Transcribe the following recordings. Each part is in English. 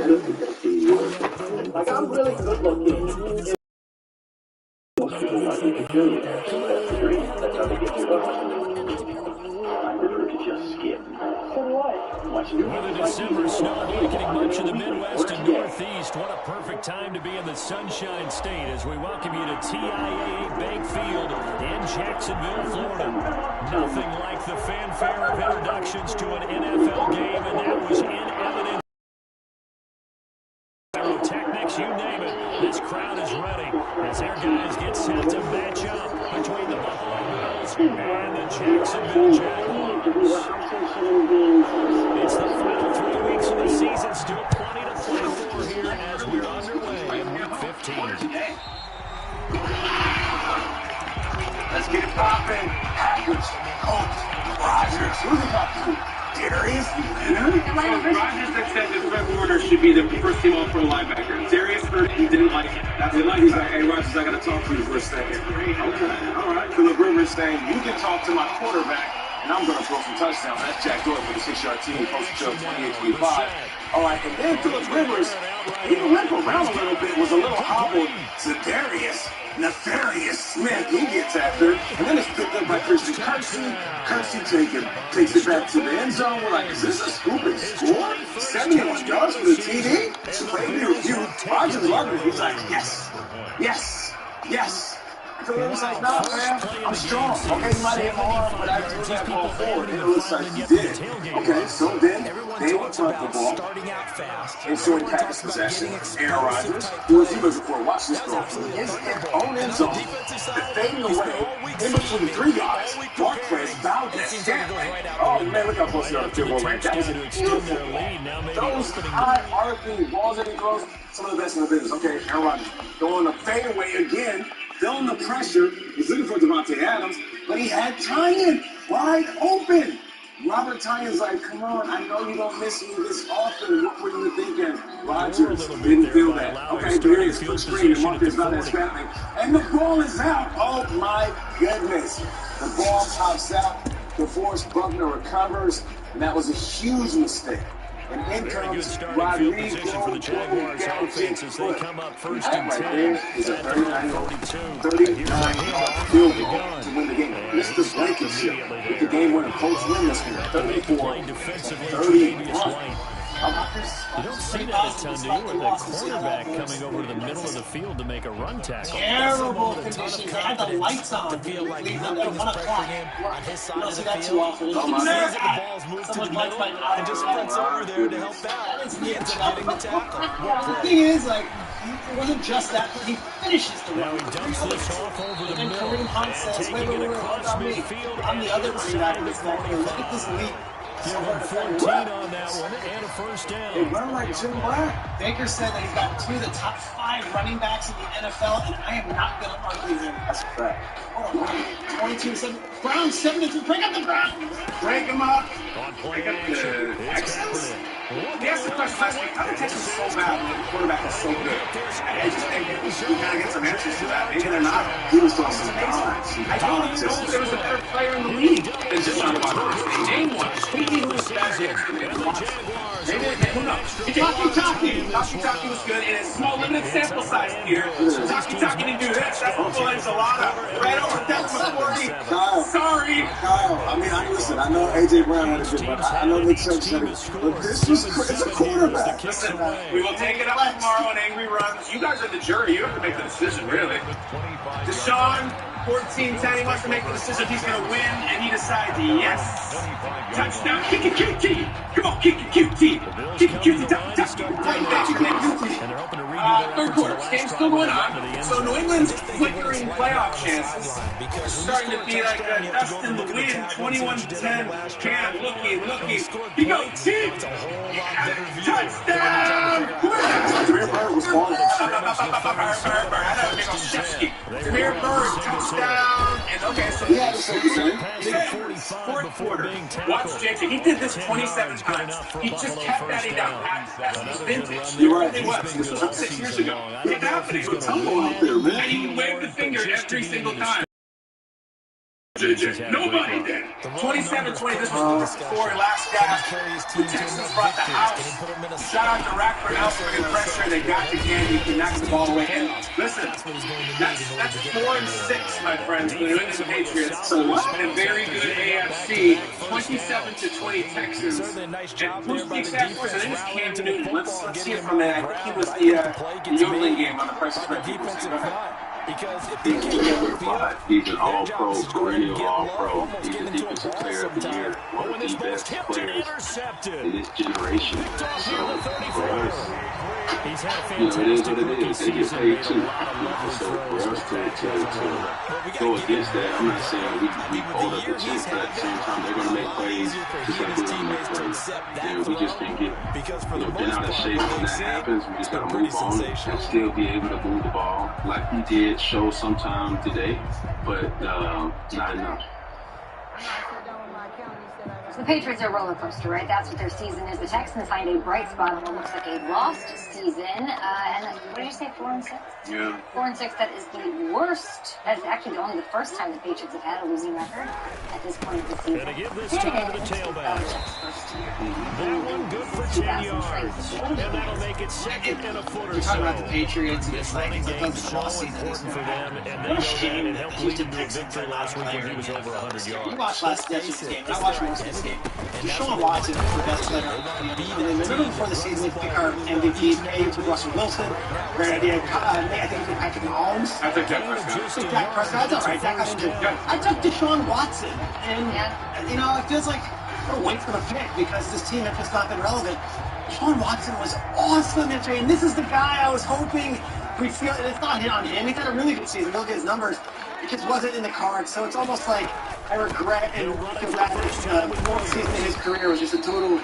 Like, I'm really good looking. Most people like me to do. That's the dream. That's how they get me going. I prefer to just skip. So what? Watch me. With a December snow blanketing much of the Midwest and Northeast, what a perfect time to be in the Sunshine State as we welcome you to TIAA Bank Field in Jacksonville, Florida. Nothing like the fanfare of introductions to an NFL game, and that was in evidence. Pyrotechnics, you name it, this crowd is ready as their guys get set to match up between the Buffalo Bills and the Jacksonville Jaguars. It's the final 3 weeks of the season, still plenty to play for here as we're underway in Week 15. Let's get it popping. Packers, Colts, Rodgers. Who's he talking to? Darius Leonard? Rodgers said that Fred Warner should be the first team All-Pro linebacker. Darius heard it and didn't like it. He's like, hey, Rodgers, I got to talk to you for a second. Okay, all right. Philip Rivers saying, you can talk to my quarterback, and I'm going to throw some touchdowns. That's Jack Doyle for the 6-yard team, posted to 28-25. All right, and then Philip Rivers, he went around a little bit, was a little hobbled. Za'Darius Nefarious Smith, he gets after it, and then it's picked up by Christian Kirksey. Kirksey takes it back to the end zone. We're like, is this a scoop and score? 71 yards for the TD? Play review. Rodgers loved it. He's like, yes. So it was like, nah, man, I'm strong. Okay, you might hit my arm, but I threw that ball forward. And it looks like you did. Okay, so then they will punt the ball. Ensuring Packers possession. Aaron Rodgers, who was he looking for? Watch this throw. His own end zone. Fading away in between three guys. Marquez Valdez. Oh, man, look how close they are to the field goal range. That was a beautiful ball. Those high arcing balls that he throws, some of the best in the business. Okay, Aaron Rodgers going to fade away again. Feeling the pressure, he's looking for Devontae Adams, but he had Tyen wide open. Robert Tyen's like, come on, I know you don't miss me this often. What were you thinking? Rodgers didn't feel that. Okay, there he is, quick screen, and Marcus Valdez scrapping. And the ball is out. Oh, my goodness. The ball pops out. DeForest Buckner recovers, and that was a huge mistake. And in comes Rodriguez for the Jaguars offense as they come up first and 10. Right is a 39 field goal to win the game. Mr. Blankenship with the game-winning Colts win this one, 34-31. You don't see that a ton, do you? With a quarterback coming over to the middle of the field to make a run tackle. Terrible conditions. They had the lights on. Feel like Cleveland nothing at 1 is o'clock. pressuring him on his side You don't of see the that too field. often. He sees that the ball's moved to the middle and just sprints over there to help out. He ends up getting the tackle. The thing is, like, it wasn't just that, but he finishes the run. Now he dumps this off over the And then middle. Kareem Hunt says, wait, across hold on me. midfield. I'm the other running back in this back here. Look at this leap. Give him 14 on that one and a first They down. run like Jim Black. Baker said that he's got 2 of the top 5 running backs in the NFL, and I am not going to argue him. That's a fact. Hold on, 22-7. Browns 7-3. Break up the Browns. break him up. On play Break up action. the It's Texans. Kaepernick. They asked the question last week, how the Texans so bad when the quarterback is so good? I just think we kind of get some answers to that. Maybe they're not. He was throwing some dimes. I don't even know if there was a better player in the league than Deshaun Watson. Name one. Maybe who was better against the Watson. Maybe, who knows? Taki was good in a small limited sample size here. Taki didn't do this. That's the full enchilada. Right over that was 40. Sorry. Kyle, I mean, listen, I know A.J. Brown had a good one. I know Nick Chubb said it, but this was, it's a quarterback. Listen, we will take it up tomorrow in angry runs. You guys are the jury. You have to make the decision, really. Deshaun, 14-10. He wants to make the decision if he's going to win, and he decides yes. Touchdown. Kick it, QT. Come on, kick it, QT. Kick it, QT. Touchdown. Right back to QT. Third quarter. Game's still going on. So New England's flickering playoff chances are starting to be like a dust in the wind. 21-10. Cam looking. He goes deep. Touchdown. Jameer Bird was falling. Jameer Bird, touchdown. And okay, so He had a second. fourth quarter. Watch JJ. He did this 27 times. He just kept batting down. That's vintage. You're right. It was. This was 6 years ago. It's happening. Tumble out there, man. And he waved the finger every single time. did. Nobody did. 27-20. This was the score last gasp. The Texans brought the house. Shout out to Rack Brunell for bringing pressure. They got the game. He knocks the ball away. And listen, that's 4-6, my friends. The New England Patriots. So a very good AFC. 27-20 Texans. And who's the exact person? I think it's Cam Newton. Let's see it from there. I think he was the yodeling game on the Price is Right. He's he's an all-pro, perennial all-pro. He's the defensive player of the year, one of the best players in this generation. So for us, it is what it is. They get paid too. So for us to go against that, I'm not saying we hold up the chance, but at the same time, they're going to make plays just like we're going to make plays. And we just can't get been out of shape when that happens. We just got to move on and still be able to move the ball like we did show sometime today, but not enough. The Patriots are a roller coaster, right? That's what their season is. The Texans find a bright spot on what looks like a lost season. And what did you say, 4-6? Yeah. 4-6, that is the worst. That's actually only the first time the Patriots have had a losing record at this point of the season. Gonna give this time to the tailback. That one good for 10 yards. And that'll make it second and a foot or so. You're talking about the Patriots and This running game's so important for them, and they know that it helped lead them to a victory last week when he was over 100 yards. You watched last yesterday's game, and I watched most of this game. Deshaun Watson was the best player on the field. And then remember before the season, we pick our MVP, A's with Russell Wilson. Great idea. I think it was Patrick Mahomes. I think Dak Prescott. Dak Prescott. That's all right. Dak got injured. I took Deshaun Watson. And, it feels like we're waiting for the pick because this team, if it's not been relevant, Deshaun Watson was awesome yesterday. And this is the guy I was hoping we'd feel. And it's not hit on him. He's had a really good season. Look at his numbers. It just wasn't in the cards. So it's almost like I regret and feel that the fourth season in his career was just a total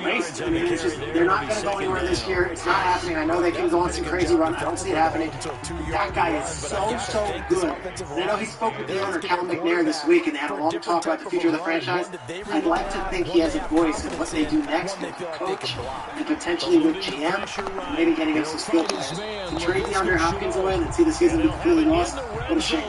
waste. I mean, it's just, they're not going to go anywhere this year. It's not happening. I know they can go on some crazy run. I don't see it happening. That guy is so good. And I know he spoke with the owner, Cal McNair, this week, and they had a long talk about the future of the franchise. I'd like to think he has a voice in what they do next with the coach and potentially with GM, maybe getting him some skill players. To trade DeAndre Hopkins away and see the season be completely lost, what a shame.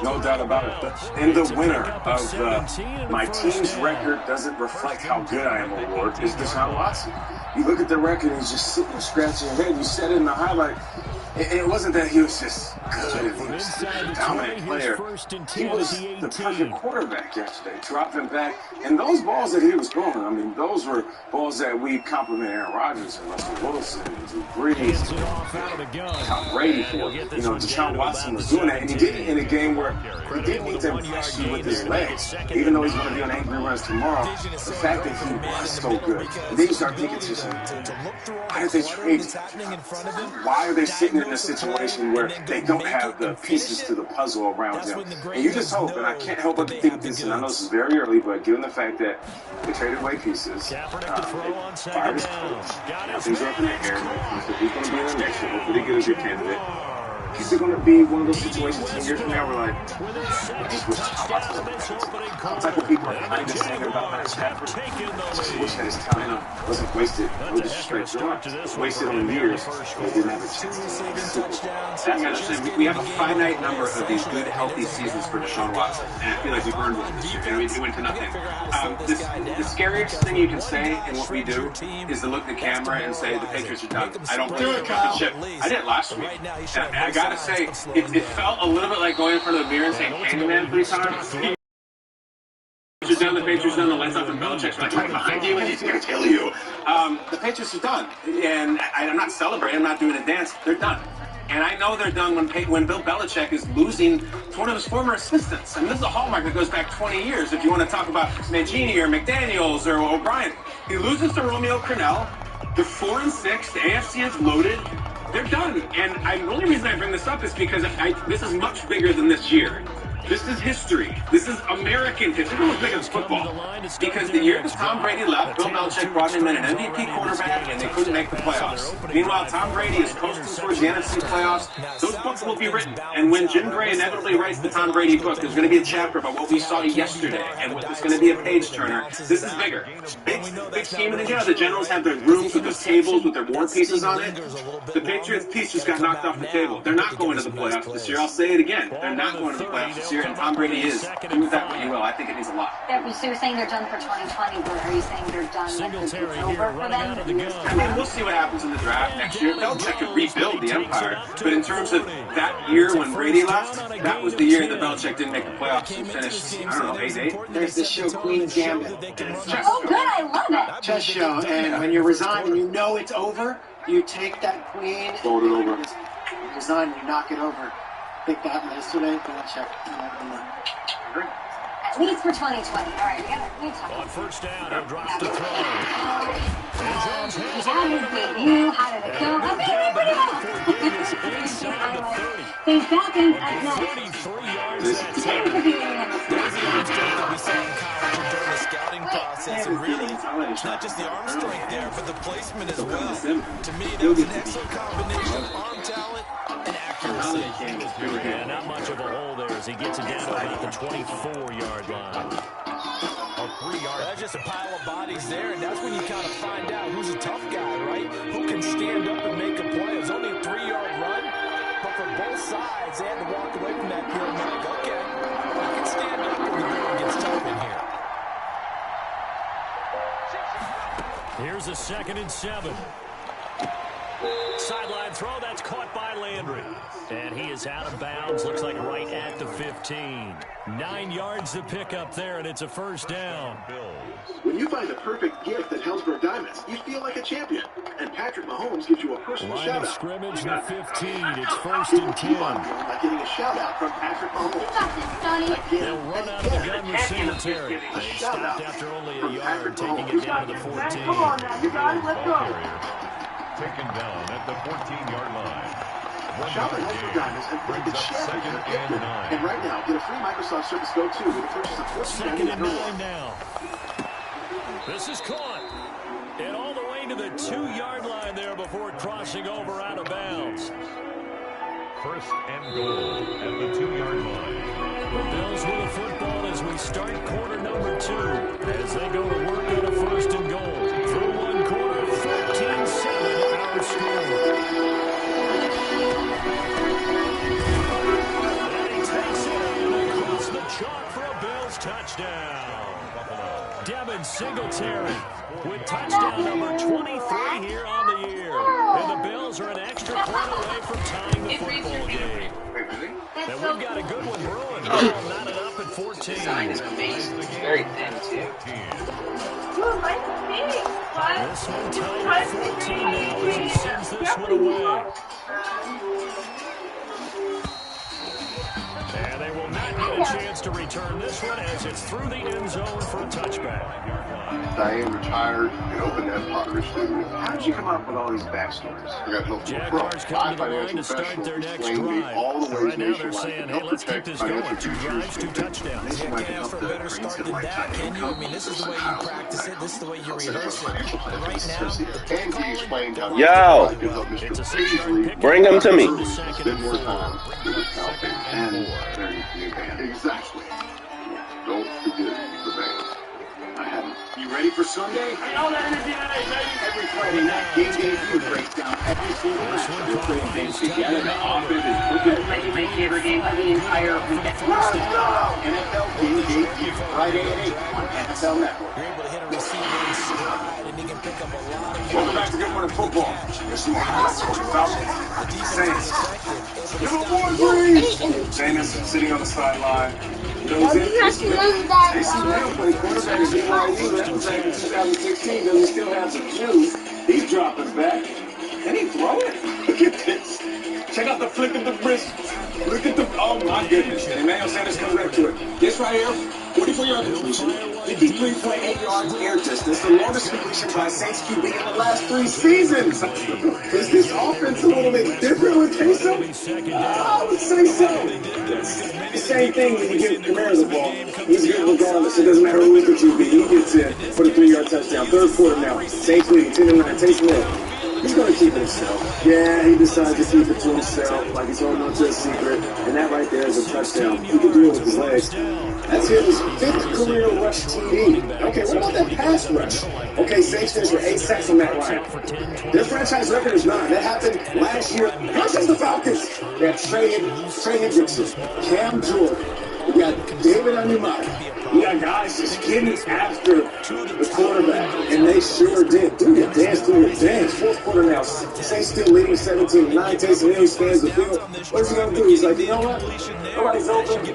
No doubt about it. And the winner of my team's record doesn't reflect how good I am award is Deshaun Watson. You look at the record and he's just sitting and scratching your head. You said it in the highlight. It wasn't that he was just good. He was a dominant player. He was the perfect quarterback yesterday, dropping back. And those balls that he was throwing, I mean, those were balls that we complimented Aaron Rodgers and Russell Wilson and Drew Brees, Tom Brady for. Deshaun Watson was doing that. And he did it in a game where he didn't need to impress you with his legs. Even though he's going to be on Angry Runs tomorrow, the fact that he was so good. And then you start thinking to yourself, why did they trade? Why are they sitting in a situation where they don't have the pieces to the puzzle around them? And you just hope, and I can't help but think this, and I know this is very early, but given the fact that they traded away pieces, they fired his coach, now things are up in the air, he's going to be in the next year, hopefully they get a good candidate. Is it going to be one of those situations 10 years from now where I just wish what type of people are kind of saying about Matt Stafford? I just wish that his talent wasn't wasted. No disrespect to him. Wasted on years. They didn't have a chance. I gotta say, we have a finite number of these good, healthy seasons for Deshaun Watson, and I feel like we've earned one this year. And we went to nothing. The scariest thing you can say in what we do is to look at the camera and say the Patriots are done. I don't believe the championship. I did it last week. And I gotta say, it felt a little bit like going in front of the mirror and saying Candyman 3 times. The Patriots done, the lights off, and Belichick's right behind you, and he's going to kill you. The Patriots are done. And I'm not celebrating, I'm not doing a dance. They're done. And I know they're done when Bill Belichick is losing to one of his former assistants. I mean, this is a hallmark that goes back 20 years. If you want to talk about Mangini or McDaniels or O'Brien. He loses to Romeo Crennel. They're 4-6. The AFC is loaded. They're done. And the only reason I bring this up is because this is much bigger than this year. This is history. This is American history. It's as big as football. Because the year that Tom Brady left, Bill Belichick brought him in an MVP quarterback, and they couldn't make the playoffs. Meanwhile, Tom Brady is coasting towards the NFC playoffs. Those books will be written. And when Jim Gray inevitably writes the Tom Brady book, there's going to be a chapter about what we saw yesterday, and it's going to be a page-turner. This is bigger. Big scheme. And again, the Generals have their rooms with those tables with their war pieces on it. The Patriots piece just got knocked off the table. They're not going to the playoffs this year. I'll say it again. They're not going to the playoffs this year, and Tom Brady is. Do with that what you will. I think it means a lot. So you're saying they're done for 2020, but are you saying they're done like it's over for them? I mean, we'll see what happens in the draft next year. Belichick could rebuild the empire, but in terms of that year when Brady left, that was the year that Belichick didn't make the playoffs and finished, I don't know, 8-8. There's this show, Queen's Gambit. Oh, good, I love it. Chess show, and when you resign and you know it's over, you take that queen, Fold it over. you resign and you knock it over. I think that happened yesterday. Belichick. At least for 2020. All right, we gotta talk. On first down, he'll drop the throw. How did it go? The Falcons at next. 33 yards at 10. We saw in college during the scouting process, and really, it's not just the arm strength there, but the placement as well. To me, that was an excellent combination of arm talent and accuracy. Yeah, not much of a hole there as he gets it down to about the 24-yard line. That's just a pile of bodies there, and that's when you kind of find out who's a tough guy, right? Who can stand up and make a play. It was only a 3-yard run, but for both sides, they had to walk away from that field and be like, okay, I can stand up when the going gets tough in here. Here's a 2nd and 7. Sideline throw, that's caught by Landry. And he is out of bounds, looks like right at the 15. 9 yards to pick up there, and it's a first down. When you find the perfect gift at Helzberg Diamonds, you feel like a champion. And Patrick Mahomes gives you a personal Line shout-out. of scrimmage, the 15. It's 1st and 10. Like getting a shout-out from Patrick Mahomes. They'll run out of the gun with Singletary. They stopped after only a yard, taking it down to the 14. Come on now, you guys, let's go. Taken down at the 14-yard line. Shop at Helzberg Diamonds and play the champion. And right now, get a free Microsoft Surface Go 2 with a purchase of $14.99 2nd and 9 now. This is caught. And all the way to the 2-yard line there before crossing over out of bounds. 1st and goal at the 2-yard line. The Bills with the football as we start quarter number 2. As they go to work on a 1st and goal. Through one quarter, 14-7 our score. And he takes it in across the chalk for a Bills touchdown. Devin Singletary with touchdown number 23 here on the year. And the Bills are an extra point away from tying the football game. And we've got a good one brewing. Knotted up at 14. The design is amazing. It's very thin, too. This one tied at 14 now as he sends this one away. And they will not get a chance to return this one as it's through the end zone for a touchback. Diane retired and opened that pottery studio. How did you come up with all these backstories? I got help from a Jaguars pro. come to the Five line financial to start their professionals next explain me drive. all the So ways right now they're nationwide saying, can hey, help let's keep protect this going. financial 2 drives, 2 futures. touchdowns. You can't ask for a better start than that, can you? I mean, this is the way you practice it. This is the way you rehearse it. But right now, And he explained how Yo. to help It's a Mr. 6-yard Paisley pick. Bring him to me. spend more time with his helping. And there you go. Exactly. Don't forget the band. I haven't. You ready for Sunday? Every Friday night, Game Day Food breaks down every single match. We're playing things together. The offense is cooking. My favorite game of the entire weekend. NFL Game Day Food, Friday at 8 on NFL Network. you're able to hit a receiver in stride, and he can pick up a lot of Welcome back to Good Morning Football. There's some more highlights for you. The defense is effective. Give him one, please. Jameis sitting on the sideline. Goes in. Jason Dale played quarterback at BYU. That was back in 2016. Does he still have some juice? He's dropping back. Can he throw it? Look at this. Check out the flick of the wrist. Look at the, oh my goodness. And Emmanuel Sanders comes back to it. This right here, 44-yard completion, 53.8 yards air distance, the longest completion by a Saints QB in the last 3 seasons. Is this offense a little bit different with Taysom? I would say so. It's the same thing when you give Kamara the ball. He's good regardless. It doesn't matter who is the QB. He gets in for the 3-yard touchdown. Third quarter now. Saints leading 10-9. Taysom Hill. He's going to keep it himself. Yeah, he decides to keep it to himself, like he's holding on to a secret. And that right there is a touchdown. He can do it with his legs. That's his 5th career rush TD. Okay, what about that pass rush? Okay, Saints finished with 8 sacks on Matt Ryan. Their franchise record is 9. That happened last year versus the Falcons. They have Trey Hendrickson, Cam Jordan. We got David Onyemata. You got guys just getting after the quarterback, and they sure did. Do your dance, do your dance. Fourth quarter now. Saints still leading 17-9. Taysom Hill scans the field. What's he going to do? He's like, you know what? Nobody's open,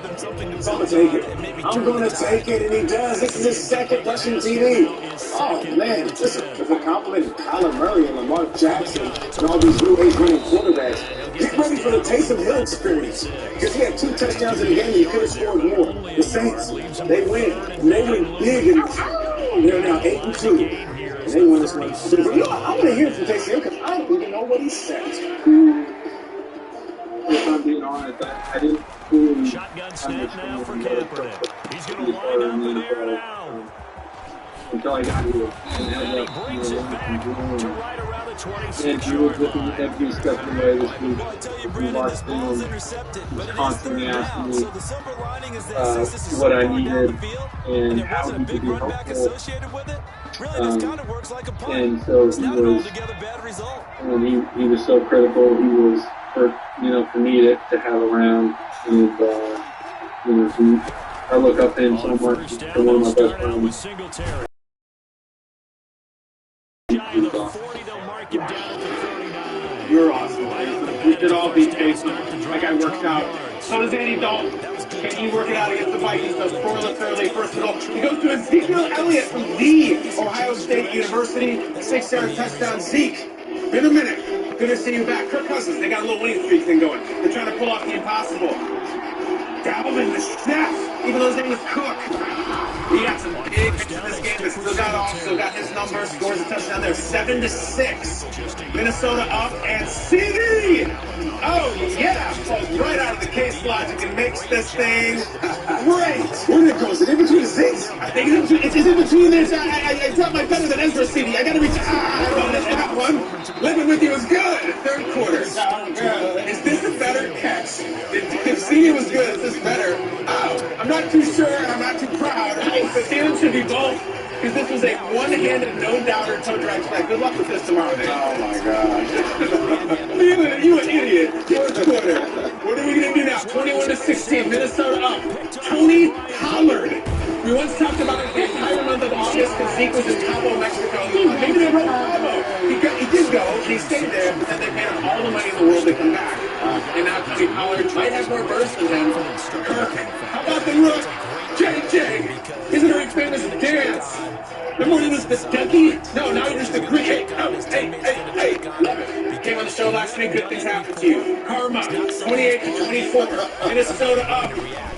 so I'm going to take it. I'm going to take it, and he does. This is his 2nd rushing TD. Oh, man. Listen, if we're complimenting Kyler Murray and Lamar Jackson and all these new age-running quarterbacks, get ready for the Taysom Hill experience. Because he had 2 touchdowns in the game, and he could have scored more. The Saints, they win. And they win big, and they're now 8-2. And they win this one. So, you know, I want to hear from Taysom Hill because I don't even know what he said. If I'm being honest, I didn't fully Shotgun snap now for Kaepernick. He's going to line up in there now. Until I got here. And he brings it back to right around the 26. And he was looking at every step of the way this week. We watched film. He was constantly asking me what I needed and how he could be helpful. And so he was so critical. He was for me to have around. And I look up to him so much. He's one of my best friends. You're awesome. We could all be Taysom. My guy works out. So does Andy Dalton. Can he work it out against the Vikings? Does scoreless early, first and goal. He goes to Ezekiel Elliott from the Ohio State University. 6-yard touchdown. Zeke. In a minute. Good to see you back. Kirk Cousins. They got a little winning streak thing going. They're trying to pull off the impossible. Dalvin the snap. Even though his name is Cook. He got some big hits in this game, but still got his number, scores a touchdown there, 7-6. Minnesota up, and CD! Oh yeah, falls right out of the case logic and makes this thing great. Where did it go? Is it in between the seats? I think it's in between this. I taught my better than Ezra CD. I gotta reach. That one. Living with you was good. Third quarter. Is this a better catch? If CD was good, is this better? I'm not too sure, and I'm not too proud. But Thielen should be both, because this was a one-handed, no-doubter toe drag play. Good luck with this tomorrow, man. Oh, my gosh. Thielen, you an idiot. Fourth quarter. What are we going to do now? 21-16. Minnesota up. Tony Pollard. We once talked about the entire month of August because Zeke was in Cabo, Mexico. Maybe they went to Cabo. He did go, and he stayed there, but then they paid him all the money in the world to come back. And now Tony Pollard might have more burst than him. Kirk, how about the rook? JJ, his very famous dance. Remember when he was the donkey? No, now he's just the Greek. Hey, love it. Came on the show last week, good things happen to you. Karma, 28-24. Minnesota up.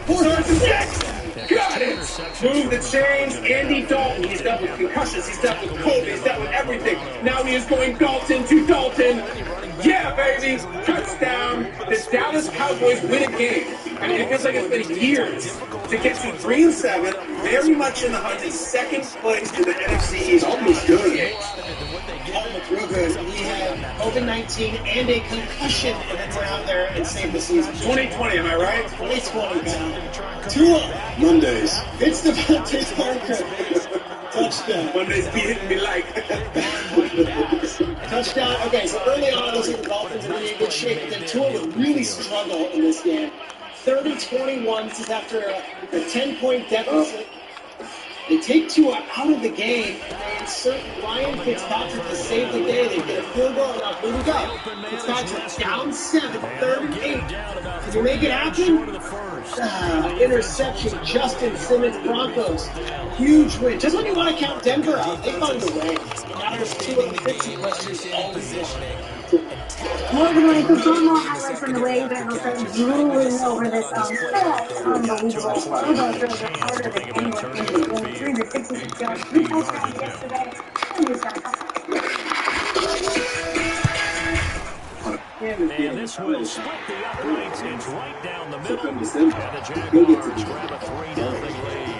4-6. Got it! Move the chains. Andy Dalton. He's dealt with concussions. He's dealt with COVID. He's dealt with everything. Now he is going Dalton to Dalton. Yeah, baby! Touchdown! The Dallas Cowboys win a game. I mean, it feels like it's been years to get to 3-7, very much in the hunt, in second place to the NFC East. Almost good. Almost real good. He had COVID-19 and a concussion, and then went out there and saved the season. 2020, am I right? 2020, man. Tua. Mondays. It's the Devontae Parker. Touchdown. Mondays be hitting me like. Touchdown. Okay, so early on, it looks like the Dolphins are in good shape, but then Tua would really struggle in this game. 30-21. This is after a 10-point deficit. They take Tua out of the game, and they insert Ryan Fitzpatrick to save the day. They get a field goal, and now here we go. Fitzpatrick down 7, 38. Can you make it happen? Interception, Justin Simmons, Broncos. Huge win. Just when you want to count Denver out, they find a way. Now there's Tua and Fitzy questions all position. more than like the more highlights from the way that will start drooling over this unbelievable photo for the harder than anyone in the game. 366 yards, 3 touchdowns yesterday, and he's got And this will split the uprights. It's right down the middle. And the Jaguars grab a 3-0 lead.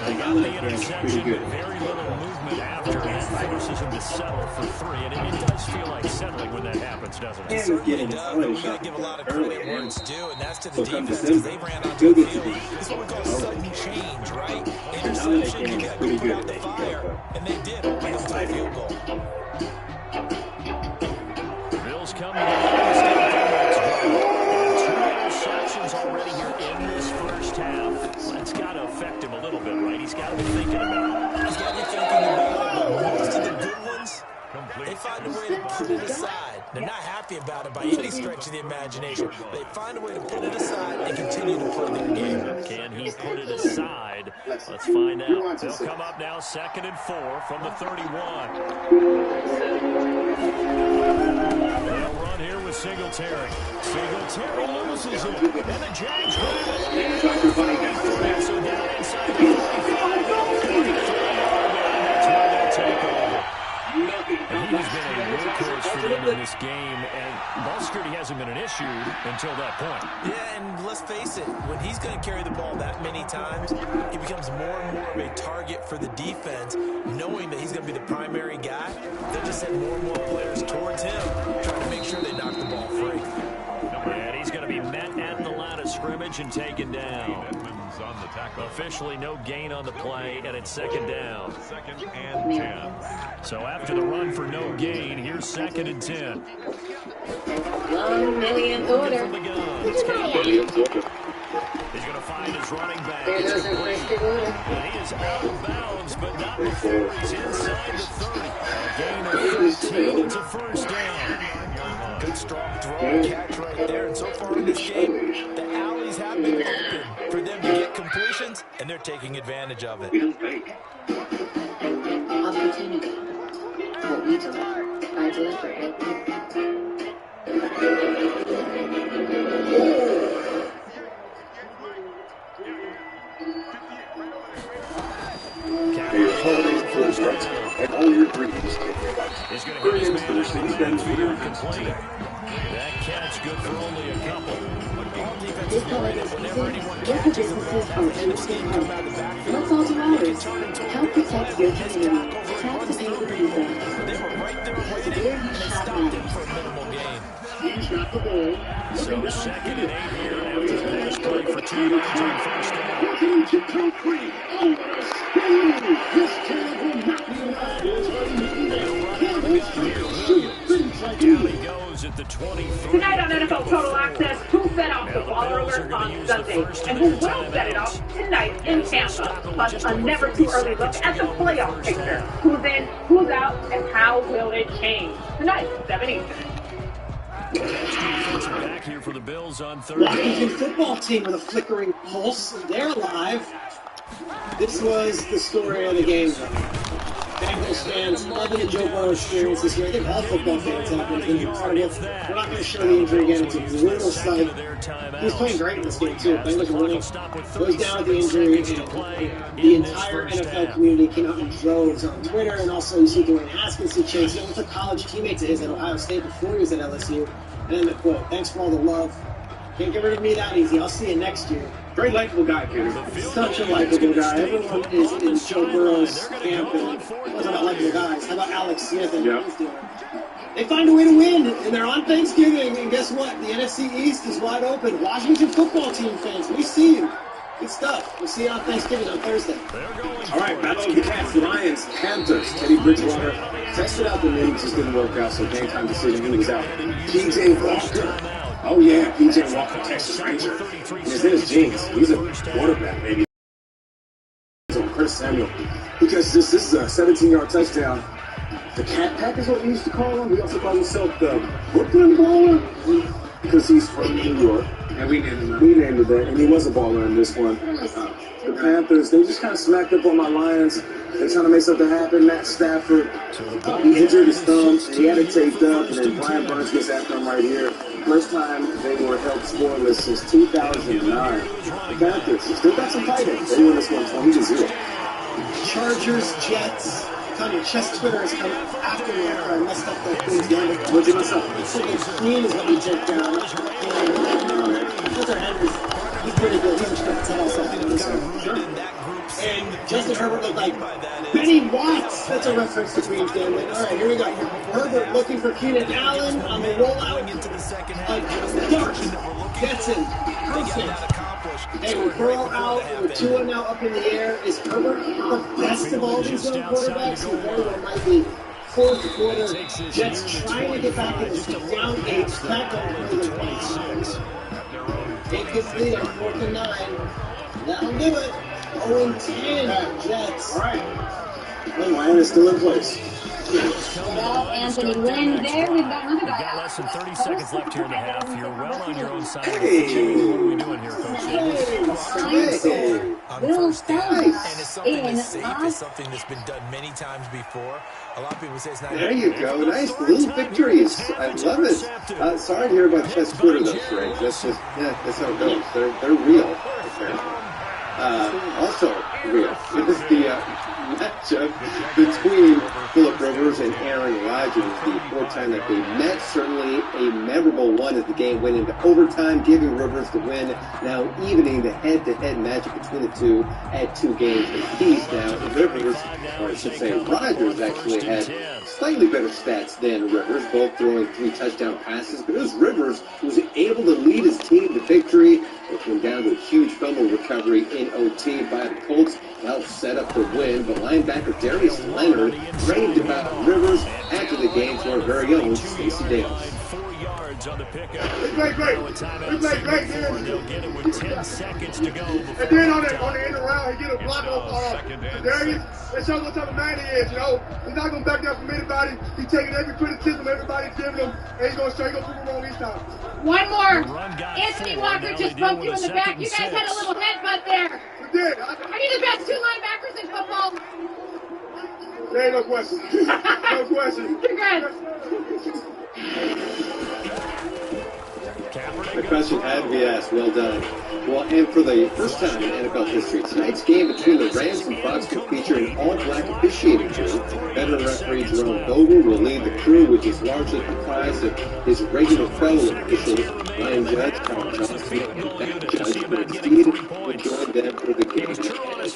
They got the interception, but very little movement after. That forces him to settle for 3. And it does feel like settling when that happens, doesn't it? It certainly does, but we got to give a lot of credit where it's due, and that's to the defense, because they ran out to the field. This is what we call sudden change, right? Interception, you got to put out the fire, and they did, open up to a field goal. Bills come to the line, two interceptions already here in this first half. That's got to affect him a little bit, right? He's got to be thinking about it. He's got to be thinking about it, but most of the good ones, they find a way to put it aside. They're not happy about it by any stretch of the imagination. They find a way to put it aside and continue to play their game. Can he put it aside? Let's find out. They'll come up now 2nd and 4 from the 31. They'll run here with Singletary. Singletary loses it. And the Jags grab it. So down inside the 45. That's where they'll take over. And he has been a workhorse for them in this game, and ball security hasn't been an issue until that point. Yeah, and let's face it, when he's going to carry the ball that many times, he becomes more and more of a target for the defense, knowing that he's going to be the primary guy. They'll just send more and more players towards him, trying to make sure they knock the ball free. And he's going to be met at the line of scrimmage and taken down. On the tackle. Officially no gain on the play, and it's 2nd down. 2nd and 10. So after the run for no gain, here's 2nd and 10. 1 million order. From the gun. It's Campbell. He's going to find his running back. There goes our first big order. And he is out of bounds, but not before he's inside the 30. A gain of 13. It's a first down. Good strong throw and catch right there. And so far in this game, the alleys have been open for them to get completions, and they're taking advantage of it. Opportunity. What we deliver, I deliver. And all your dreams. He's going to get his man complete. That catch good for only a couple. All defenses know that whenever anyone catches the ball at the end of the game, come out of the backfield. That's all that matters. Help protect your community. Protect the people who do that. They were right there waiting, and they stopped him for a minimal gain. So 2nd and 8 here after the pass play for 2 yards on first down. Down he goes at the 23. Tonight on NFL Total Access, who fed off the ball over on Sunday, and who will set it off tonight in Tampa. Plus a never too early look at the playoff picture. Who's in, who's out, and how will it change? Tonight, 7 Eastern. Defensive back here for the Bills on third. Washington football team with a flickering pulse. They're alive. This was the story of the game, though. Bengals fans loving the Joe Burrow experience this year. I think all football fans have been part of it. We're not going to show the injury again. It's a brutal sight. He's playing great in this game, too. Playing like a winner. Goes down with the injury, and the entire NFL community came out in droves on Twitter, and also you see Dwayne Haskins, he chased him with a college teammates of his at Ohio State before he was at LSU. And then the quote, "Thanks for all the love. Can't get rid of me that easy. I'll see you next year." Very likable guy, Peter. Such a likable guy. Everyone is in Joe Burrow's camp. And it wasn't about likable guys. How about Alex Smith and what he's doing? They find a way to win, and they're on Thanksgiving. And guess what? The NFC East is wide open. Washington football team fans, we see you. Good stuff. We'll see you on Thanksgiving on Thursday. All right, battle of the Cats, Lions, Panthers. Teddy Bridgewater tested out the legs, just didn't work out, so game time decision, he was out. P.J. Walker. Oh yeah, P.J. Walker, Texas Ranger. He's in his jeans. He's a quarterback, maybe. So Chris Samuel, because this is a 17-yard touchdown. The Cat Pack is what we used to call him. We also call himself the Brooklyn Baller because he's from New York. And we named it that, and he was a baller in this one. The Panthers, they just kind of smacked up on my Lions. They're trying to make something happen. Matt Stafford, he injured his thumb, and he had it taped up, and then Brian Burns gets after him right here. First time they were held scoreless since 2009. The Panthers still got some tight ends. They win this one 20-0. Chargers, Jets. Tanya, Chess Twitter has come after me after I messed up that Queen's Gambit. What'd you mess up? He said the Queen is what we took down. And Spencer Henry's, he's pretty good. He's a tell something. And Justin Herbert looked like Benny Watts. That's a reference to Queen's Gambit. All right, here we go. Herbert looking for Keenan Allen on the rollout. Dart, Getson, perfect. Hey, with Burrow out, with Tua now up in the air, is Herbert the best of all these young quarterbacks? Who very well might be. Fourth quarter, Jets trying to get back in this down 8, back on Cleveland points. Take his lead on 4th and 9. That'll do it. 0-10, Jets. All right. The line is still in place. Well, Anthony Lynn there. We've got another guy out. Less than 30 seconds left here in the half. You're well on your own side. Hey. What are we doing here, Coach? Will Sells And it's something in that's safe. It's something that's been done many times before. A lot of people say it's not. There you go. Nice little victories. I love it. Sorry to hear about Chess Twitter, though, Frank. That's just, that's how it goes. They're real. Also real. It was the matchup between Phillip Rivers and Aaron Rodgers, the fourth time that they met. Certainly a memorable one as the game went into overtime, giving Rivers the win, now evening the head-to-head matchup between the two at 2 games apiece. Now, Rivers, or I should say Rodgers, actually had slightly better stats than Rivers, both throwing 3 touchdown passes, but it was Rivers who was able to lead his team to victory. It came down to a huge fumble recovery in OT by the Colts to help set up the win. But linebacker Darius Leonard raved about Rivers after the game to our very own Stacey Davis. 4 yards on the pickup. We played great, man. They'll get it with 10 seconds to go. And then on the end around, he get a block off Darius. That shows what type of man he is, you know. He's not going to back down from anybody. He's taking every criticism everybody's giving him, and he's going to prove him wrong each time. One more. Anthony Walker just bumped you in the back. You guys had a little headbutt there. We did. Are you the best 2 linebackers in football? There ain't no question. No question. Congrats. The question had to be asked. Well done. Well, and for the first time in NFL history, tonight's game between the Rams and Bucs will feature an all-black officiating crew. Veteran referee Jerome Vogel will lead the crew, which is largely comprised of his regular fellow officials, Ryan Judge, Tom Johnson, and Dak Judge, but Steve will join them for the game as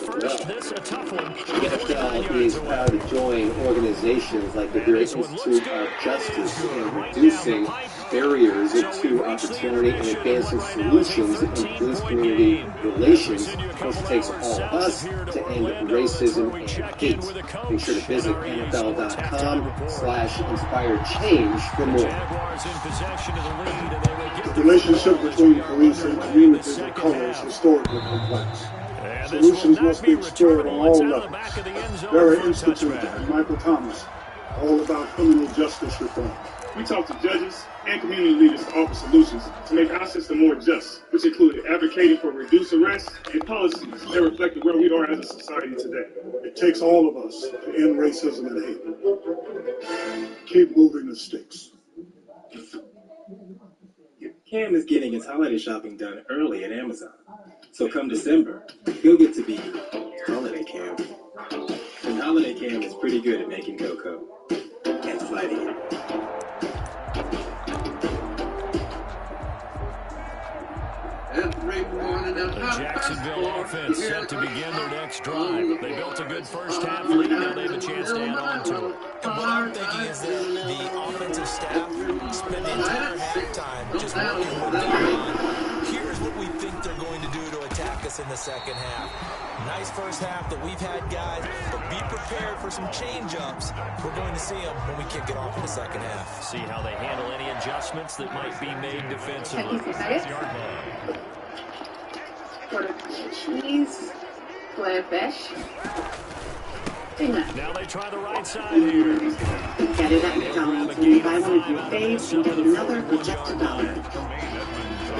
well. The NFL is proud to join organizations like the Bureau Institute of Justice in reducing barriers to opportunity and advancing solutions that improve community relations. Of course, it takes all of us to end racism and hate. Be sure to visit NFL.com/inspired-change for more. The relationship between police and communities of color is historically complex. Solutions must be explored on all levels. Barry Institute and Michael Thomas, all about criminal justice reform. We talk to judges and community leaders to offer solutions to make our system more just, which included advocating for reduced arrests and policies that reflect where we are as a society today. It takes all of us to end racism and hate. Keep moving the sticks. Cam is getting his holiday shopping done early at Amazon. So come December, he'll get to be Holiday Cam. And Holiday Cam is pretty good at making cocoa and fighting it. The Jacksonville offense set to begin their next drive. They built a good first half lead. Now they have a chance to add on to it. What I'm thinking is that the offensive staff spent the entire halftime just working with their line. Here's what we think they're going to do to attack us in the second half. Nice first half that we've had, guys, but be prepared for some change-ups. We're going to see them when we kick it off in the second half. See how they handle any adjustments that might be made defensively. Quarter cheese, fillet of fish. Now they try the right side here. Get it at McDonald's when you buy one of your faves and get another for just $1.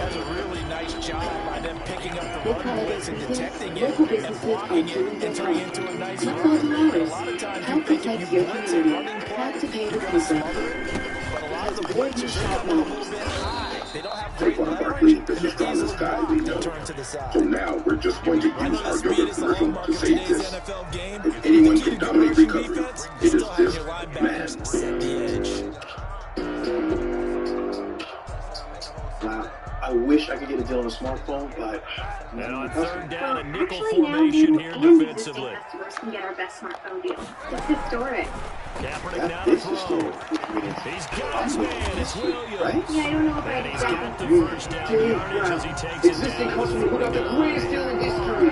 does a really nice job by them picking up the run blitz and detecting it and blocking it and turning it into a nice run. A lot of times you think if you blitz a running play, you're going to smother it. But a lot of the blitzers, they come in a little bit high. They don't have great leverage. Is the strongest guy we know. So now we're just going to use our yogurt commercial to say this. If anyone can dominate recovery, it is this man. Wow. I wish I could get a deal on a smartphone, but... And on third down, a nickel Actually, now formation new here and defensively. existing customers can get our best smartphone deal. It's historic. Kaepernick now to throw. He's got his man. It's Williams. Right? Yeah, I don't know if And I he's got the first down yardage as he takes it Existing down. customer put up the greatest deal in history.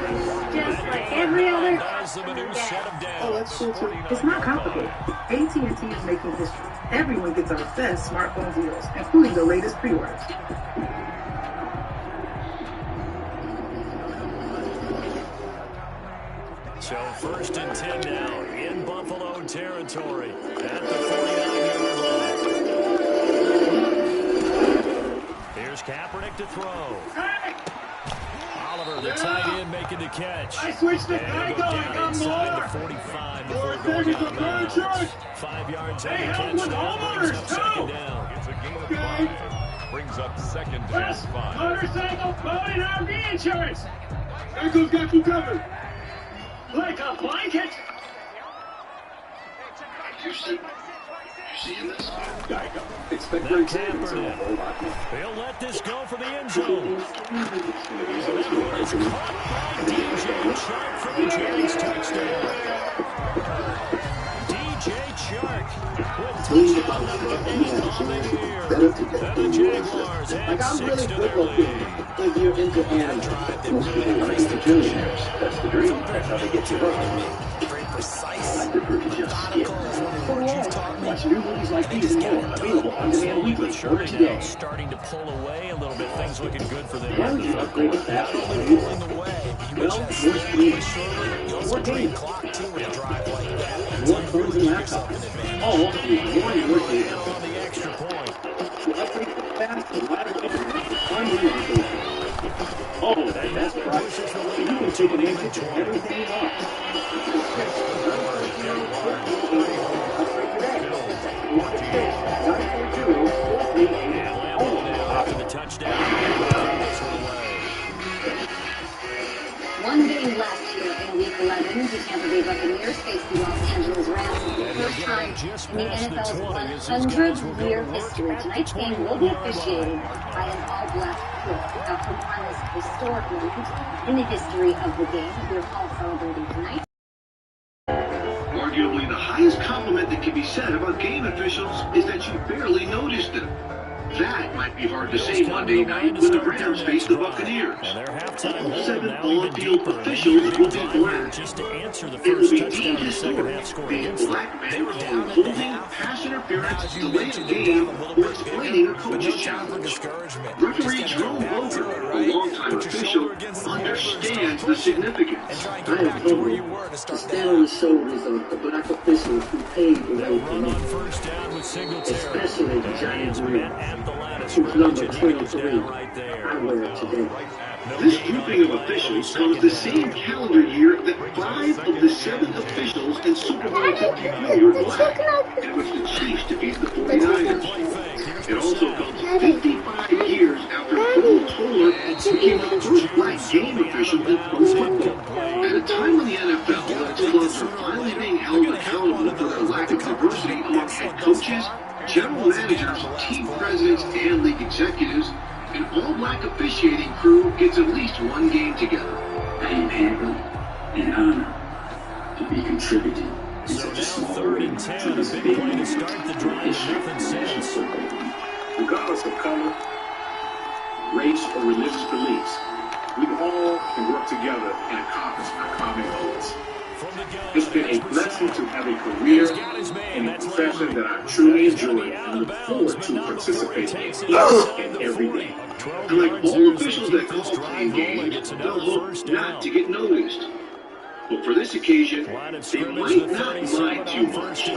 just like every other Does them a new set of downs. Oh, that's cool too. It's not complicated. AT&T is making history. Everyone gets our best smartphone deals, including the latest pre-orders. So first and 10 now in Buffalo territory at the 49-yard line. Here's Kaepernick to throw. Oliver, the tight end, making the catch. I switched it. And he'll go down inside the 45 before going out of bounds. 5 yards on the catch now, brings up second down. It's a gain of 5. Brings up second and 5. Motorcycle, phone, and RV insurance. Echo's got you covered. Like a blanket. You seeing this? Geico. Expect Now great savings in Kaepernick. a whole lot more. He'll let this go for the end zone. That was caught by DJ Chark for the Jags touchdown. DJ Chark with touchdown on the year. And the Jaguars add 6 to their lead. If you're into anime, Most people are institutions. That's the dream. That's how they get you hooked. Very precise. I prefer to just skip. Watch new movies like these and more. Available on demand weekly. Order today. Starting to pull away a little bit. Things looking good for them. Why would you upgrade to faster Pulling speed? away. Well, more speed, more data, Clock too with a drive like that. more phones and laptops. All with more and more data. On the extra point. To upgrade to fast and ladder unlimited. Oh, that's right. You can take advantage of everything you want. After the touchdown, one game left here in Week 11. The Tampa Bay Buccaneers face the Los Angeles Rams for the first time in the NFL's 100-year history. Tonight's game will be officiated by an all-black crew. After one is historic moment in the history of the game, we're all celebrating tonight. Arguably, the highest compliment that can be said about game officials is that you barely noticed them. That might be hard to say Monday night when the Rams face the Buccaneers. All 7 on-field officials will be black. Just to answer the It will first be touchdown deemed in the second half historic. score A against them. black man calling holding, pass interference, delay of game, or explaining a coach's challenge. Referee Jerome Boger, a longtime official, understands the significance. I am humbled to stand on the shoulders of the black officials who paved the way for Run me, on first down with Singletary. especially Johnny James Green, met at the line of who's number scrimmage, and he goes 23. down right there. I wear it today. This grouping of officials comes the same calendar year that 5 of the 7 officials in Super Bowl 52 were black, in which the Chiefs defeated the 49ers. It also comes 55 years after Cole Toller became the first black game official in pro football. At a time when the NFL and its clubs are finally being held accountable for their lack of diversity among head coaches, general managers, team presidents, and league executives, an all-black officiating crew gets at least one game together. I am happy and honored to be contributing in such a small way to this big issue of national football. Regardless of color, race, or religious beliefs, we all can work together and accomplish our common goals. It's been a blessing to have a career in a profession that I truly enjoy and look forward to participating in each and every day. And like all officials that call playing games, they'll hope not to get noticed. But for this occasion, they might not mind too much.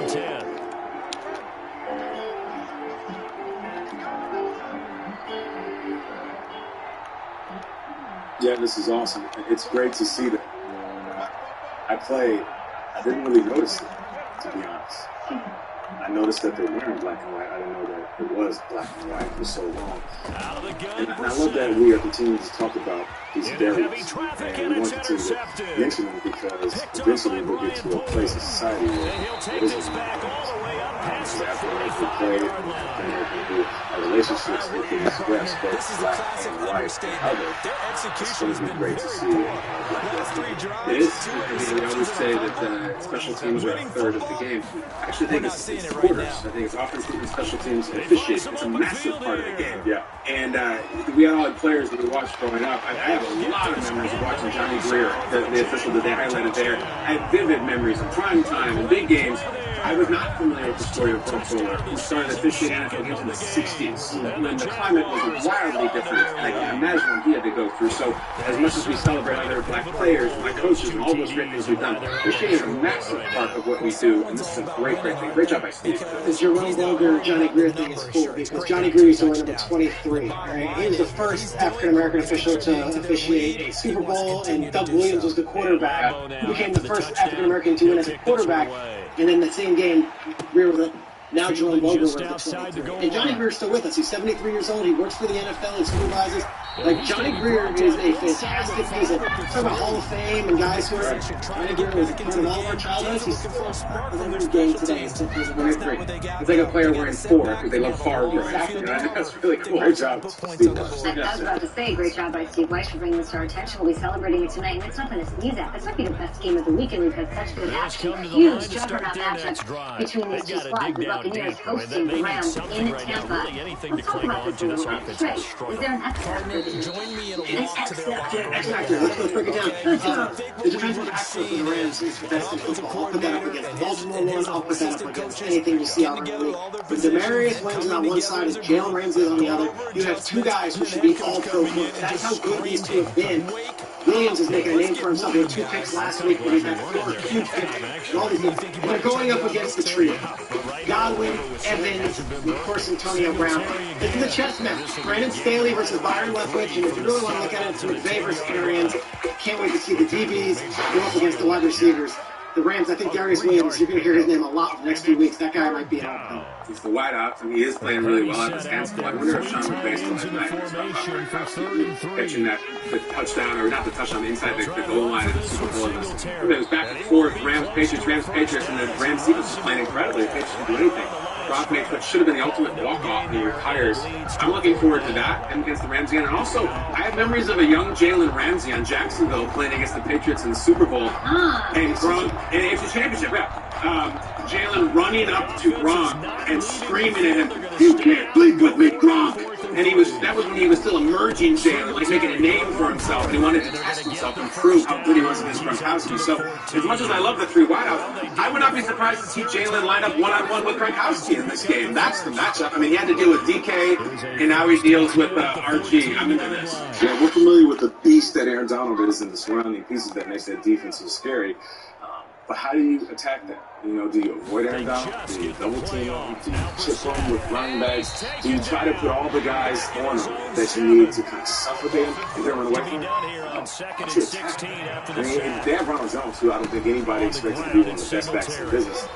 Yeah, this is awesome. It's great to see that. I didn't really notice it, to be honest. I noticed that they're wearing black and white. I didn't know that it was black and white for so long. And I love that we are continuing to talk about these barriers. And we want to continue to mention them because eventually we'll get to a place in society where there isn't African-American play, African-American relationships that can express both black and white and other. It's going to be great to see. It is. I mean, we always say that special teams are a third of the game. I actually think it's quarters. I think it's offense and special teams officiating. It's a massive part of the game. Yeah. And we had all the players that we watched growing up. I have a lot of memories of watching Johnny Greer, the official that they highlighted there. I have vivid memories of prime time and big games. I was not familiar with the story of Bud Fuller, who started officiating NFL games in the 60s, when the climate was wildly different, and I can imagine what he had to go through. So, as much as we celebrate other black players, my coaches, and all those great things we've done, officiating is a massive part of what we do, and this is a great thing. Great job by Steve. This Jerome Boger, Johnny Greer thing is cool, because Johnny Greer used to wear number 23, right? He was the first African-American official to officiate a Super Bowl, and Doug Williams was the quarterback, who became the first African-American to win as a quarterback. And then the same game, Greer was now Jerome Boger was the 23. And Johnny Greer's still with us. He's 73 years old. He works for the NFL. He supervises. Like, Johnny Greer is a fantastic, he's a talking about Hall of Fame and guys who are, Johnny Greer was a part of all of our childhoods. He's still part of the game today. It's great. It's like a player wearing 4 because they love Favre. Exactly. That's really cool. Great job, Steve. I was about to say, great job by Steve Weiss for bringing this to our attention. We'll be celebrating it tonight, and it's nothing to sneeze at. This might be the best game of the weekend. We've had such good action. A huge juggernaut matchup between these two squads. The Buccaneers hosting the Rams in Tampa. Let's talk about this a little bit. Trey, is there an X factor? Join me in a X factor. Let's break it down. The defensive backfield for the Rams is the best in football. I'll put that up against the Baltimore one. I'll put that up against anything you see out in the league. With Demarius Williams on one side and Jalen Ramsey on the other, you have two guys who should be all-pro players. That's how good these two have been. Williams is making a name for himself. He had 2 picks last week, but he's had 4 huge picks. All these guys. They're going up against the trio. Godwin, Evans, and of course Antonio Brown. This is a chess match. Brandon Staley versus Byron Leftwich, and if you really want to look at it, it's McVay versus Arians. Can't wait to see the DBs go up against the wide receivers. The Rams, I think Darius Williams, you're going to hear his name a lot for the next few weeks. That guy might be an all-pro. He's the wideout, and he is playing really well at his hands. I wonder if Sean McVay still has catching that the touchdown, or not the touchdown, inside the goal line in the Super Bowl. It was back and forth, Rams, Patriots, and the Rams defense was playing incredibly. The Patriots didn't do anything. Brock made what should have been the ultimate walk-off, and he retires. I'm looking forward to that, and against the Rams again. And also, I have memories of a young Jalen Ramsey on Jacksonville playing against the Patriots in the Super Bowl. And Gronk, and it was a championship, Jalen running up to Gronk and screaming at him, "You can't bleed with me, Gronk!" And that was when he was still emerging Jalen, like making a name for himself, and he wanted to test himself and prove how good he was against Gronkowski. So, as much as I love the 3 wideouts, I would not be surprised to see Jalen line up one-on-one with Gronkowski in this game. That's the matchup. I mean, he had to deal with DK, and now he deals with RG. I'm into this. Yeah, we're familiar with the beast that Aaron Donald is and the surrounding pieces that makes that defense so scary. But how do you attack that? Do you avoid Aaron Donald? Do you double team him? Do you chip him with running backs? Do you try to put all the guys on him that you need to kind of suffocate him and then run away from him? And Dan Ronald Jones, who I don't think anybody expects to be one of the best backs in the business.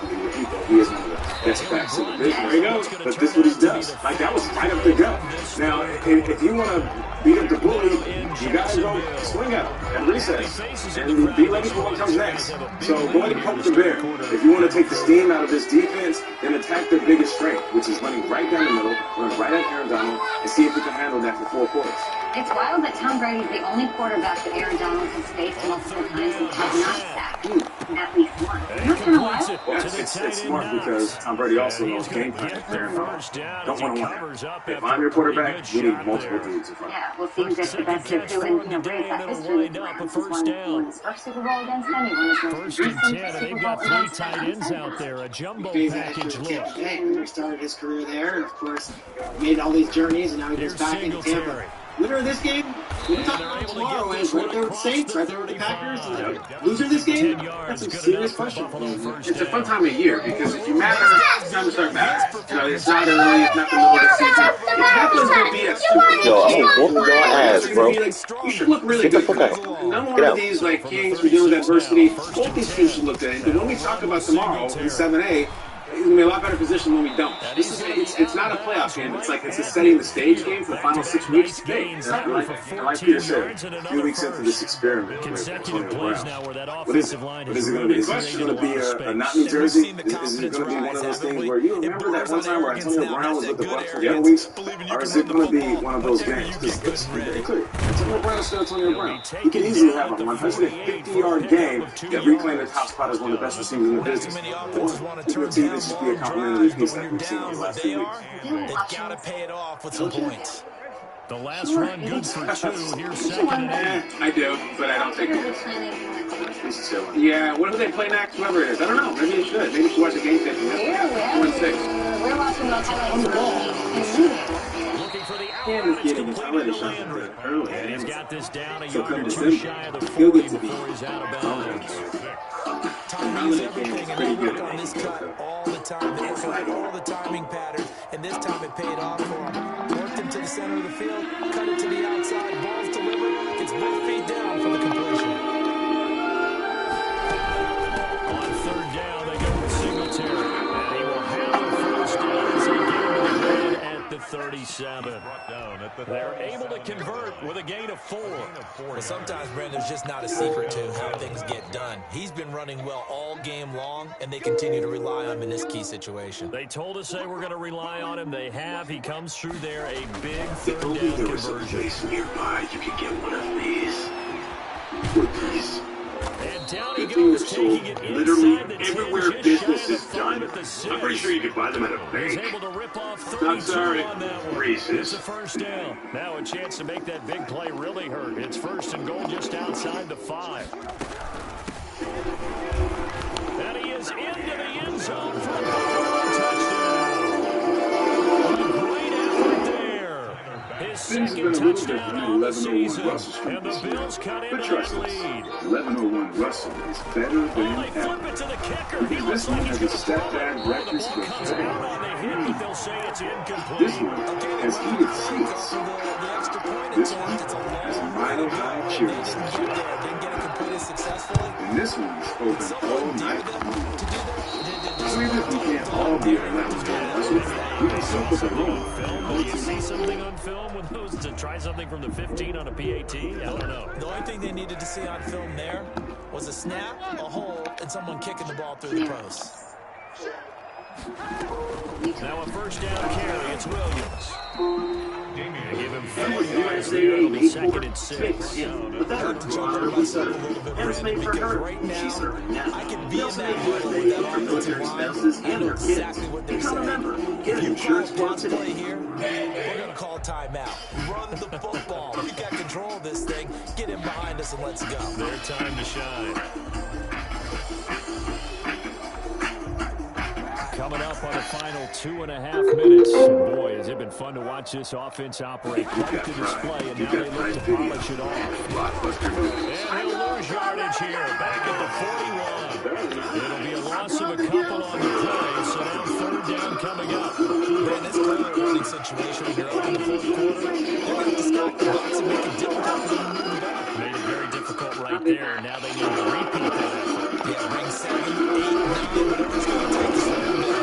He is one of the best backs in the business. There you go. But this is what he does. Like, that was right up the gut. Now, if you want to beat up the bully, you got to go swing at him at recess. And be ready for what comes next. So go ahead and poke the bear. If you want to take the steam out of this defense, then attack their biggest strength, which is running right down the middle, run right at Aaron Donald, and see if you can handle that for 4 quarters. It's wild that Tom Brady is the only quarterback that Aaron Donald has faced multiple times and has not sacked at least one. Isn't that kind of wild? Yeah, it's smart because Tom Brady also knows game plan. Aaron Donald don't want to win. If I'm your quarterback, you need multiple dudes in front. Yeah, well, seems that's the best to do, and Brady's got history with the Rams. He's won his first Super Bowl against them. He won his most recent Super Bowl against them. Tight ends out there, a jumbo package look. He started his career there, and of course, made all these journeys, and now he goes back into Tampa. Winner of this game, we'll talk about tomorrow, is right there with the Saints, right there with the Packers. Loser of this game, that's some serious question. It's a fun time of year because if you matter, it's time to start mattering. It's not early, it's not the middle of the season. If Kaplan's going to be Yes. Yo, I'm gonna whoop your ass, bro. You should look really Get the good. fuck out. None Get one out. of these like Kings were dealing with adversity. Both these teams should look at it. But when we talk about tomorrow in 7A, it's gonna be a lot better position when we don't. It's not a playoff game. It's a setting the stage game for the final 6 weeks. Hey, like Peter said, a few weeks into this experiment with Antonio Brown, what is it? What is it going to be? Is this going to be a not New Jersey? Is it going to be one of those things where you remember that one time where Antonio Brown was with the Bucks for 4 weeks? Or is it going to be one of those games? Because Antonio Brown is still Antonio Brown. He could easily have a 150-yard game that reclaim the top spot as one of the best receivers in the business. Or this should be a complimentary piece like we've seen in the last few weeks. They've got to pay it off with some points. The last run good for 2. Here's 2nd and 8. I do, but I don't think it is. Yeah, what do they play next? Whoever it is. I don't know. Maybe you should. Maybe you should watch a game tape from this. 1-6. We're watching the highlights. Looking for the Cam is getting his holiday shopping done early. And he's got this down a So yard come or 2 December, shy of the he'll 40 get to be before he's out of bounds. Timing is everything, and they work on this cut all the time. They work on all the timing patterns, and this time it paid off for him. Worked him to the center of the field, cut it to the outside, ball's delivered, gets both feet down for the completion. On 3rd down, they go with Singletary, and he will have the first down as they get him to the grid at the 37. They're able to convert with a gain of 4. But sometimes, Brandon, there's just not a secret to how things get done. He's been running well all game long, and they continue to rely on him in this key situation. They told us they were going to rely on him. They have. He comes through there, a big 3rd If only down there was a conversion. place nearby you could get one of these. Or these. And down he Good thing goes, they're sold taking it literally inside the 10, everywhere just business shy of is the done. 5 at the 6. I'm pretty sure you could buy them at a He's bank. able to rip off I'm 32 sorry, on that one. racist. It's a first down. Now a chance to make that big play really hurt. It's 1st and goal just outside the 5. And he is into the end zone for a touchdown. A great effort there. His second touchdown on the season. And the Bills cut into that lead. 11:01 Russell is better Oh, than they flip ever. it to the kicker. He Because looks this like one he's has a going to stat throw bag it. The reference ball comes to out on the hit, but they'll say it's This incomplete. one has heated seats. This one has mile high cheering section. And this one's open all night long. So even if we can't all be at 11:01 Russell, we can still put the room. Do you see something on film with those to try something from the 15 on a PAT? I don't know. The only thing they needed to see on film there was a snap, a hold, and someone kicking the ball through the post. Now a first down carry. It's Williams. They give him 4 You might yards say, there. It'll be hey, 2nd and 6. but that would be honorably settled. And it's made for her. She's serving now. They also make good money for military spouses and their kids. Become a member. Get an insurance plan today. Here, we're going to call timeout. Run the football. We got control of this thing. Get him behind us and let's go. Their time to shine. Coming up on the final 2.5 minutes. And boy, has it been fun to watch this offense operate. Quite the display, and now they look to polish it off. And he'll lose yardage here, back at the 41. It'll be a loss of a couple on the play, so now 3rd down coming up. Man, this kind of running situation, when you're up in the 4th quarter, they're going to have to stack the box and make it difficult for them to move back. Made it very difficult right there. Now they need to repeat that effort. Yeah, bring 7, 8, 9, whatever's going to take to slow them down.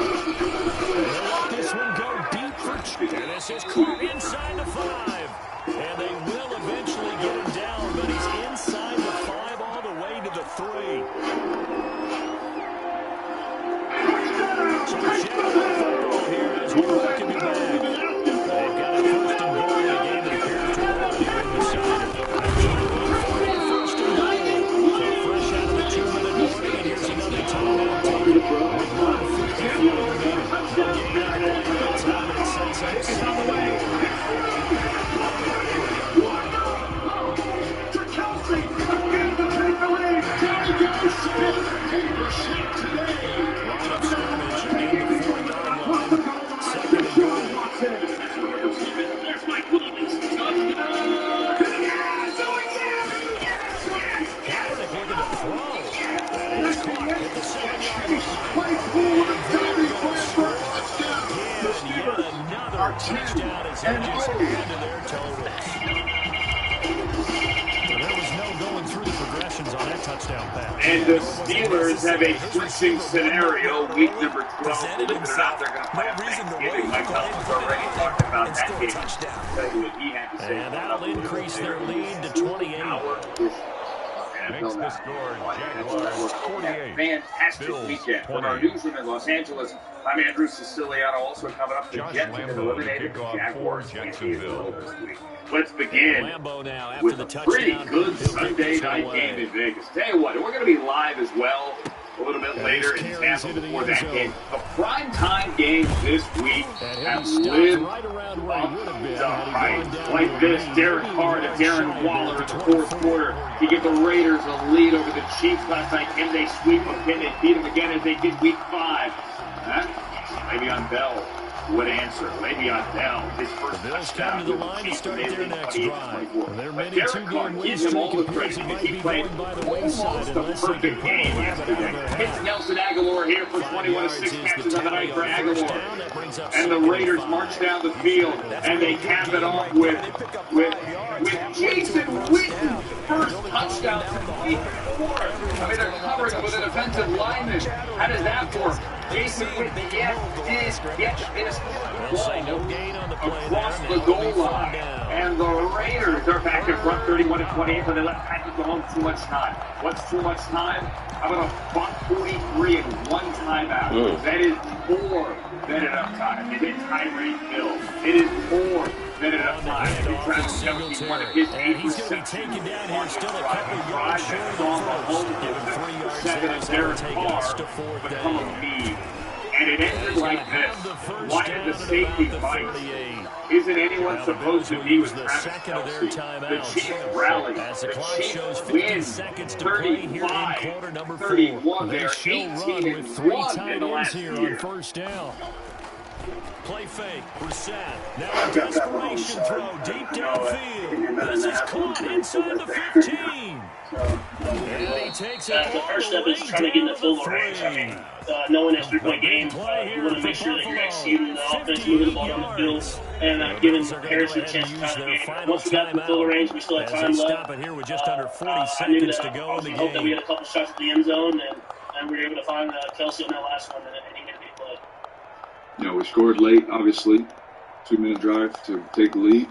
Let this one go deep for and this is caught inside the 5. And they will eventually get him down, but he's inside the 5 all the way to the 3. So football here as we welcome you back. They've got a 1st and goal in a game that appears to have already been decided. First and goal. So fresh out of the 2-minute warning, and here's another timeout taken with 1:54 remaining. They'll get back at that time, and it sets up 2nd. To Kelsey, again to take the lead. Down he goes. 50% today. Line of scrimmage in the 4-yard line. 2nd and goal. There's Mike Williams. Kaepernick looking to throw. And it's caught at the 7-yard line. Mike Williams. Yet another touchdown as they just add to their totals. There was no going through the progressions on that touchdown pass. And the Steelers have a switching scenario. Week number 12. Believe it or not, they're going to play on Thanksgiving. Mike Tomlin's already talked about that game. Tell you what he had to say. And that'll increase their lead to 28. Makes the score Jaguars 48. Fantastic weekend. From our newsroom in Los Angeles, I'm Andrew Siciliano. Also coming up, the Jets have been eliminated. The Jaguars Jacksonville this week. Let's begin with a pretty good Sunday night game in Vegas. Tell you what, we're going to be live as well a little bit later in Tampa before that game. The primetime games this week have lived up the hype. Like this, Derek Carr to Darren Waller in the fourth quarter to give the Raiders a lead over the Chiefs last night. Can they sweep them? Can they beat them again as they did week 5? Le'Veon Bell would answer. Le'Veon Bell, his first touchdown to the line to start their next drive. Derek Carr gives him all the credit because he played almost the perfect game yesterday. Hits Nelson Aguilar here for 21-6 catches on the night for Aguilar. And the Raiders march down the field and they cap it off with Jason Witten. First touchdown of week 4. I mean, they're covering with an offensive lineman. How does that work? Jason Witten, yes, did get his ball across the goal line. And the Raiders are back in front 31-28, but they let Patrick Mahomes too much time. What's too much time? How about a buck 43 and 1 timeout? That is more than enough time. It is Tyreek Hill. It is more than enough time. Travis Kelce, one of his 8 receptions. Taken down here, still a couple yards short of the first. 7 and Derek Carr become a lead. And it ended like this. Why did the safety fight? Isn't anyone supposed to be with Travis Kelce? The Chiefs rallied. The Chiefs win 35-31. They're 18-1 in the last year. First down. Play fake. Brissett. Now a desperation throw deep downfield. This is caught inside the 15. And he takes it. The first step is trying to get in the field goal range. I mean, knowing that 3-point game, you want to make sure that you're executing the offense, moving the ball down the field, and giving Harrison a chance to tie the game. Once we got in the field goal range, we still had time left. Here with just under 40 I knew seconds that to go in the I hope that we game. had a couple shots at the end zone, and we were able to find Kelce on that last one, and he hit a big play. You know, we scored late, obviously. 2-minute drive to take the lead.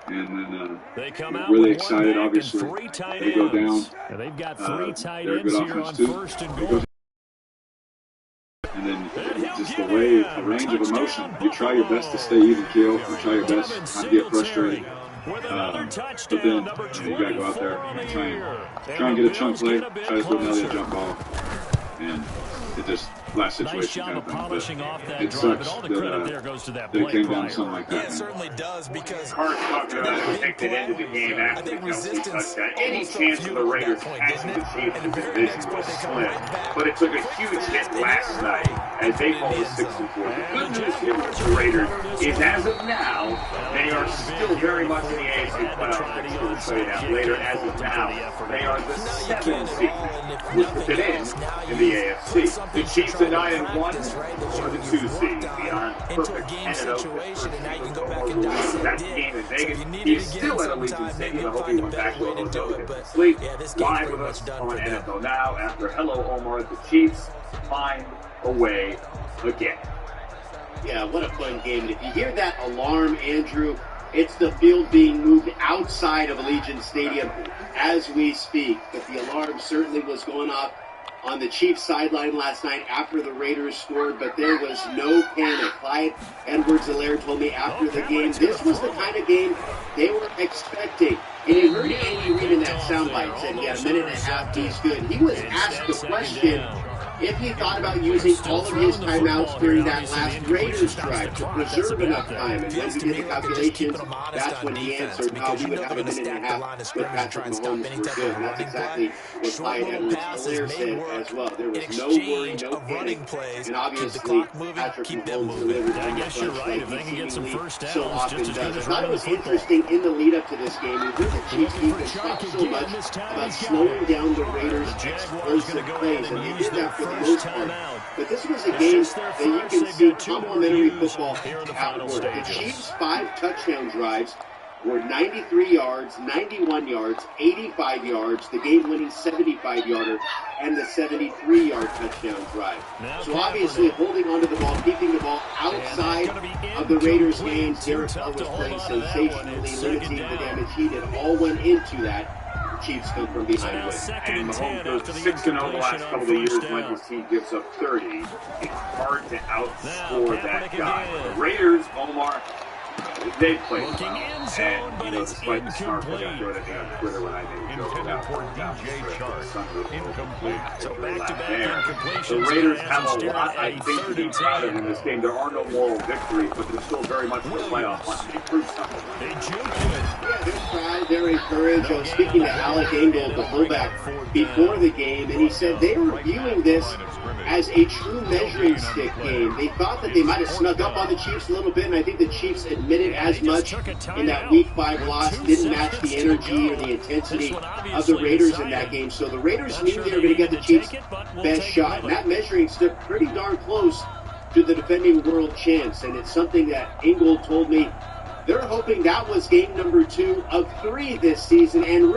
And then we're really excited, obviously. They go down. And they've got 3 tight they're a ends good here on offense, too. first and goal. And then just the range of emotion. You try your best to stay even keel. You try your best not to get frustrated. But then you got to go out there and try and get a chunk play. Try to throw another jump ball. And it just, last situation kind of thing. But it sucks that it came down to something like that. Yeah, it certainly does because Carr talked about protected end of the game after the Kelce touchdown. Any chance of the Raiders catching the Chiefs in division was slim. But it took a huge hit last night as they fall to 6-4. The good news here with the Raiders is as of now, they are still very much in the AFC playoff picture. We'll show you that later. As of now, they are the 7th seed, which fit in the AFC. The Chiefs are 9-1, or the 2 seed. Beyond perfect 10-0. That's the game in Vegas. He's still at Allegiant Stadium. I hope he went back to a hotel to get some sleep. Live with us on NFL Now after Hello Omar. The Chiefs find a way again. Yeah, what a fun game. And if you hear that alarm, Andrew, it's the field being moved outside of Allegiant Stadium as we speak. But the alarm certainly was going off on the Chiefs sideline last night after the Raiders scored, but there was no panic. Clyde Edwards-Helaire told me after the game, this was the kind of game they were expecting. And you heard Andy Reid in that soundbite said, yeah, a minute and a half, he's good. He was asked the question if he thought about using all of his timeouts during that last Raiders drive to preserve enough time. And when he did the calculations, that's when he answered, we would have a minute and a half with Patrick Mahomes for good. And that's exactly what Clyde Edwards-Helaire said as well. There was no worry, no panic. And obviously, Patrick Mahomes delivered on the clutch like he seemingly so often does. I thought it was interesting in the lead-up to this game. We heard the Chiefs defense talk so much about slowing down the Raiders' explosive plays, and they did that for the most part. But this was a game that you can see complimentary football at work. The Chiefs' 5 touchdown drives were 93 yards, 91 yards, 85 yards, the game-winning 75-yarder, and the 73-yard touchdown drive. So obviously holding onto the ball, keeping the ball outside of the Raiders' hands. Derek Carr was playing sensationally, limiting the damage he did. All went into that. Chiefs come from behind with. And Mahomes goes 6-0 the last couple of years when his team gives up 30. It's hard to outscore that guy. The Raiders, Omar, they played well. And, you know, despite the snark that I threw at me on Twitter when I made a joke about one down so back-to-back. The Raiders have a lot, I think, to be proud of in this game. There are no moral victories, but there's still very much in the playoff hunt. They proved something. Yeah, they're proud, they're encouraged. I was speaking to Alec Engel, the fullback, before the game, and he said they were viewing this as a true measuring stick game. They thought that they might have snuck up on the Chiefs a little bit, and I think the Chiefs admitted as much in that Week 5 loss. Didn't match the energy or the intensity of the Raiders in that game. So the Raiders knew they were going to get the Chiefs' best shot. And that measuring stick pretty darn close to the defending world champs. And it's something that Engel told me they're hoping that was game number 2 of 3 this season. And